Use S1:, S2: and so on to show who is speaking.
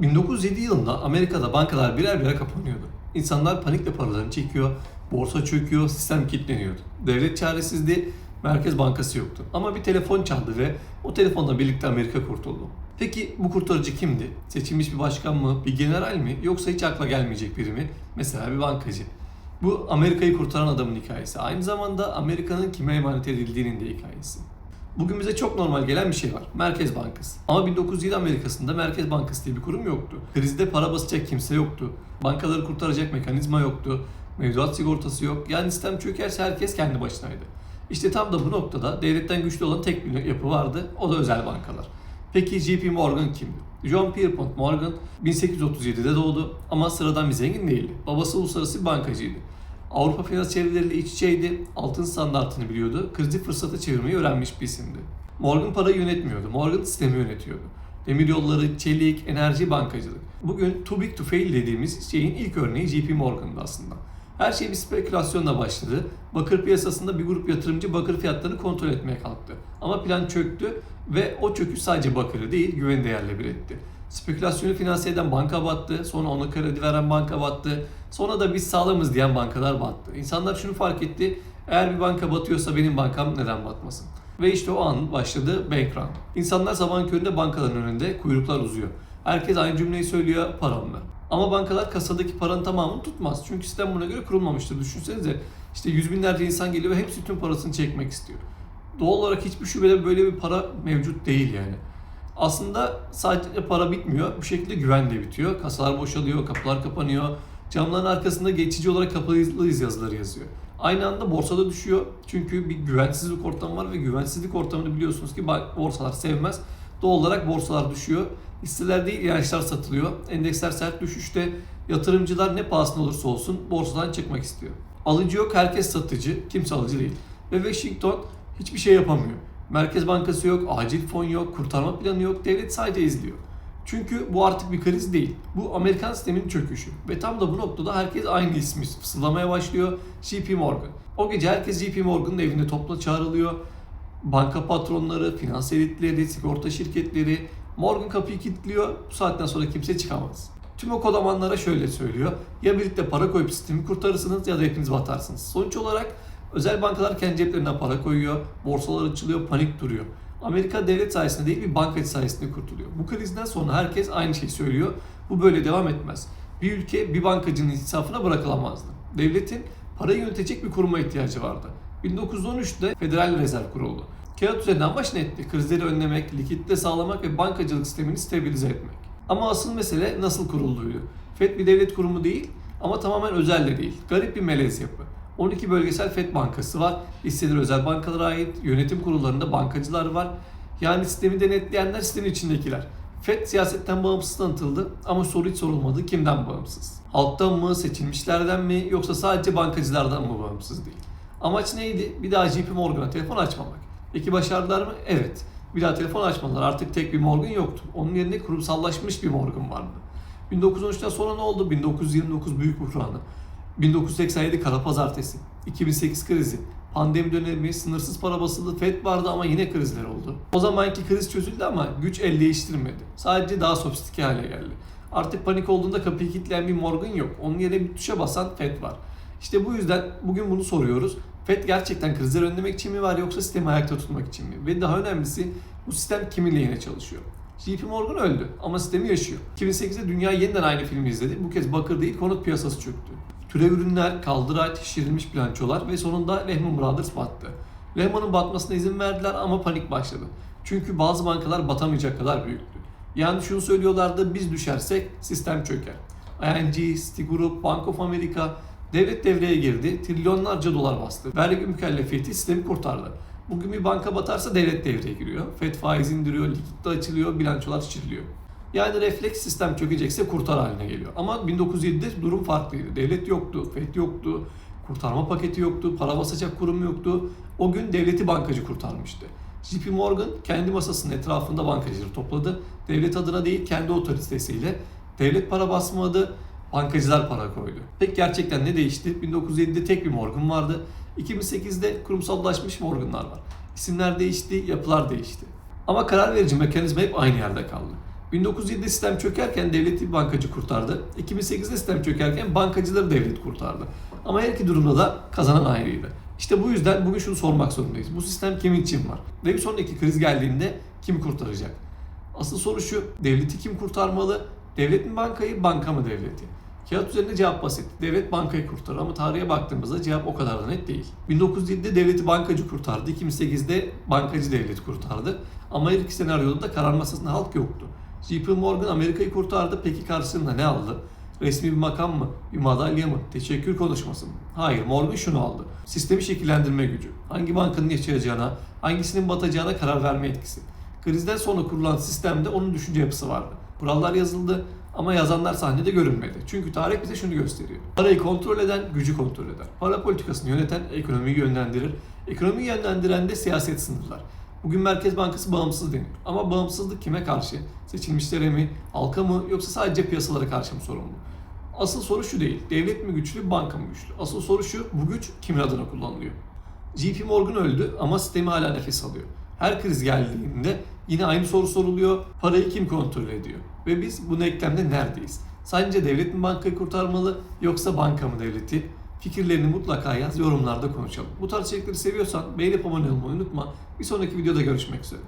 S1: 1907 yılında Amerika'da bankalar birer birer kapanıyordu. İnsanlar panikle paralarını çekiyor, borsa çöküyor, sistem kilitleniyordu. Devlet çaresizdi, Merkez Bankası yoktu. Ama bir telefon çaldı ve o telefonla birlikte Amerika kurtuldu. Peki bu kurtarıcı kimdi? Seçilmiş bir başkan mı, bir general mi, yoksa hiç akla gelmeyecek biri mi? Mesela bir bankacı. Bu Amerika'yı kurtaran adamın hikayesi. Aynı zamanda Amerika'nın kime emanet edildiğinin de hikayesi. Bugün bize çok normal gelen bir şey var. Merkez Bankası. Ama 1907 Amerika'sında Merkez Bankası diye bir kurum yoktu. Krizde para basacak kimse yoktu. Bankaları kurtaracak mekanizma yoktu. Mevduat sigortası yok. Yani sistem çökerse herkes kendi başınaydı. İşte tam da bu noktada devletten güçlü olan tek bir yapı vardı. O da özel bankalar. Peki JP Morgan kimdi? John Pierpont Morgan 1837'de doğdu ama sıradan bir zengin değildi. Babası uluslararası bir bankacıydı. Avrupa finans çevreleriyle iç içeydi, altın standartını biliyordu, krizi fırsata çevirmeyi öğrenmiş bir isimdi. Morgan parayı yönetmiyordu, Morgan sistemi yönetiyordu. Demiryolları, çelik, enerji, bankacılık. Bugün too big to fail dediğimiz şeyin ilk örneği JP Morgan'dı aslında. Her şey bir spekülasyonla başladı. Bakır piyasasında bir grup yatırımcı bakır fiyatlarını kontrol etmeye kalktı. Ama plan çöktü ve o çöküş sadece bakırı değil, güven değerle bir etti. Spekülasyonu finanse eden banka battı, sonra ona kredi veren banka battı, sonra da biz sağlamız diyen bankalar battı. İnsanlar şunu fark etti, eğer bir banka batıyorsa benim bankam neden batmasın? Ve işte o an başladı bank run. İnsanlar sabahın köründe bankaların önünde kuyruklar uzuyor. Herkes aynı cümleyi söylüyor, param ver. Ama bankalar kasadaki paranın tamamını tutmaz. Çünkü sistem buna göre kurulmamıştır. Düşünsenize işte yüz binlerce insan geliyor ve hepsi tüm parasını çekmek istiyor. Doğal olarak hiçbir şubede böyle bir para mevcut değil yani. Aslında sadece para bitmiyor. Bu şekilde güven de bitiyor. Kasalar boşalıyor, kapılar kapanıyor. Camların arkasında geçici olarak kapalıyız yazıları yazıyor. Aynı anda borsada düşüyor. Çünkü bir güvensizlik ortamı var ve güvensizlik ortamını biliyorsunuz ki borsalar sevmez. Doğal olarak borsalar düşüyor. Hisseler değil ilaçlar satılıyor. Endeksler sert düşüşte. Yatırımcılar ne pahasına olursa olsun borsadan çıkmak istiyor. Alıcı yok, herkes satıcı. Kimse alıcı değil. Ve Washington hiçbir şey yapamıyor. Merkez Bankası yok, acil fon yok, kurtarma planı yok. Devlet sadece izliyor. Çünkü bu artık bir kriz değil. Bu Amerikan sisteminin çöküşü. Ve tam da bu noktada herkes aynı ismi fısıldamaya başlıyor. JP Morgan. O gece herkes JP Morgan'ın evinde topla çağrılıyor. Banka patronları, finans elitleri, sigorta şirketleri, Morgan kapıyı kilitliyor. Bu saatten sonra kimse çıkamaz. Tüm o kodamanlara şöyle söylüyor. Ya birlikte para koyup sistemi kurtarırsınız ya da hepiniz batarsınız. Sonuç olarak özel bankalar kendi ceplerinden para koyuyor. Borsalar açılıyor, panik duruyor. Amerika devlet sayesinde değil bir bankacı sayesinde kurtuluyor. Bu krizden sonra herkes aynı şeyi söylüyor. Bu böyle devam etmez. Bir ülke bir bankacının insafına bırakılamazdı. Devletin parayı yönetecek bir kuruma ihtiyacı vardı. 1913'te Federal Rezerv kuruldu. Kağıt üzerinde amaç netti. Krizleri önlemek, likidite sağlamak ve bankacılık sistemini stabilize etmek. Ama asıl mesele nasıl kurulduğuydu. FED bir devlet kurumu değil ama tamamen özel de değil. Garip bir melez yapı. 12 bölgesel FED bankası var. Hisseleri özel bankalara ait. Yönetim kurullarında bankacılar var. Yani sistemi denetleyenler sistemin içindekiler. FED siyasetten bağımsız tanıtıldı ama soru hiç sorulmadı. Kimden bağımsız? Halktan mı, seçilmişlerden mi yoksa sadece bankacılardan mı bağımsız değil? Amaç neydi? Bir daha JP Morgan'a telefon açmamak. Peki başardılar mı? Evet. Bir daha telefon açmadılar. Artık tek bir Morgan yoktu. Onun yerine kurumsallaşmış bir Morgan vardı. 1913'ten sonra ne oldu? 1929 büyük buhranı. 1987 kara pazartesi, 2008 krizi, pandemi dönemi, sınırsız para basılı, FED vardı ama yine krizler oldu. O zamanki kriz çözüldü ama güç el değiştirmedi. Sadece daha sofistike hale geldi. Artık panik olduğunda kapıyı kilitleyen bir Morgan yok. Onun yerine bir tuşa basan FED var. İşte bu yüzden bugün bunu soruyoruz. FED gerçekten krizleri önlemek için mi var yoksa sistemi ayakta tutmak için mi? Ve daha önemlisi bu sistem kimin lehine çalışıyor? JP Morgan öldü ama sistemi yaşıyor. 2008'de dünya yeniden aynı filmi izledi. Bu kez bakır değil konut piyasası çöktü. Türev ürünler, kaldıraç, şişirilmiş bilançolar ve sonunda Lehman Brothers battı. Lehman'ın batmasına izin verdiler ama panik başladı. Çünkü bazı bankalar batamayacak kadar büyüktü. Yani şunu söylüyorlardı, biz düşersek sistem çöker. ING, Citigroup, Bank of America, devlet devreye girdi, trilyonlarca dolar bastı. Vergi mükellefiyeti sistemi kurtardı. Bugün bir banka batarsa devlet devreye giriyor. FED faiz indiriyor, likitte açılıyor, bilançolar şişiriliyor. Yani refleks sistem çökecekse kurtar haline geliyor. Ama 1907'de durum farklıydı. Devlet yoktu, FED yoktu, kurtarma paketi yoktu, para basacak kurum yoktu. O gün devleti bankacı kurtarmıştı. JP Morgan kendi masasının etrafında bankacıları topladı. Devlet adına değil kendi otoritesiyle. Devlet para basmadı, bankacılar para koydu. Peki gerçekten ne değişti? 1907'de tek bir Morgan vardı. 2008'de kurumsallaşmış Morgan'lar var. İsimler değişti, yapılar değişti. Ama karar verici mekanizma hep aynı yerde kaldı. 1907'de sistem çökerken devleti bir bankacı kurtardı. 2008'de sistem çökerken bankacıları devlet kurtardı. Ama her iki durumda da kazanan ayrıydı. İşte bu yüzden bugün şunu sormak zorundayız. Bu sistem kimin için var? Ve bir sonraki kriz geldiğinde kim kurtaracak? Asıl soru şu, devleti kim kurtarmalı? Devlet mi bankayı, banka mı devleti? Kağıt üzerinde cevap basit. Devlet bankayı kurtarır ama tarihe baktığımızda cevap o kadar da net değil. 1907'de devleti bankacı kurtardı, 2008'de bankacı devlet kurtardı. Ama her iki senaryoda da karar masasında halk yoktu. JP Morgan Amerika'yı kurtardı, peki karşılığında ne aldı? Resmi bir makam mı? Bir madalya mı? Teşekkür konuşması mı? Hayır, Morgan şunu aldı. Sistemi şekillendirme gücü. Hangi bankanın yaşayacağına, hangisinin batacağına karar verme etkisi. Krizden sonra kurulan sistemde onun düşünce yapısı vardı. Kurallar yazıldı ama yazanlar sahnede görünmedi. Çünkü tarih bize şunu gösteriyor. Parayı kontrol eden, gücü kontrol eder. Para politikasını yöneten, ekonomiyi yönlendirir. Ekonomiyi yönlendiren de siyaset sınırlar. Bugün Merkez Bankası bağımsız deniyor. Ama bağımsızlık kime karşı? Seçilmişlere mi, halka mı yoksa sadece piyasalara karşı mı sorumlu? Asıl soru şu değil. Devlet mi güçlü, banka mı güçlü? Asıl soru şu, bu güç kimin adına kullanılıyor? JP Morgan öldü ama sistemi hala nefes alıyor. Her kriz geldiğinde yine aynı soru soruluyor. Parayı kim kontrol ediyor? Ve biz bu denklemde neredeyiz? Sence devlet mi bankayı kurtarmalı yoksa banka mı devleti? Fikirlerini mutlaka yaz, yorumlarda konuşalım. Bu tarz içerikleri seviyorsan beğenip abone olmayı unutma. Bir sonraki videoda görüşmek üzere.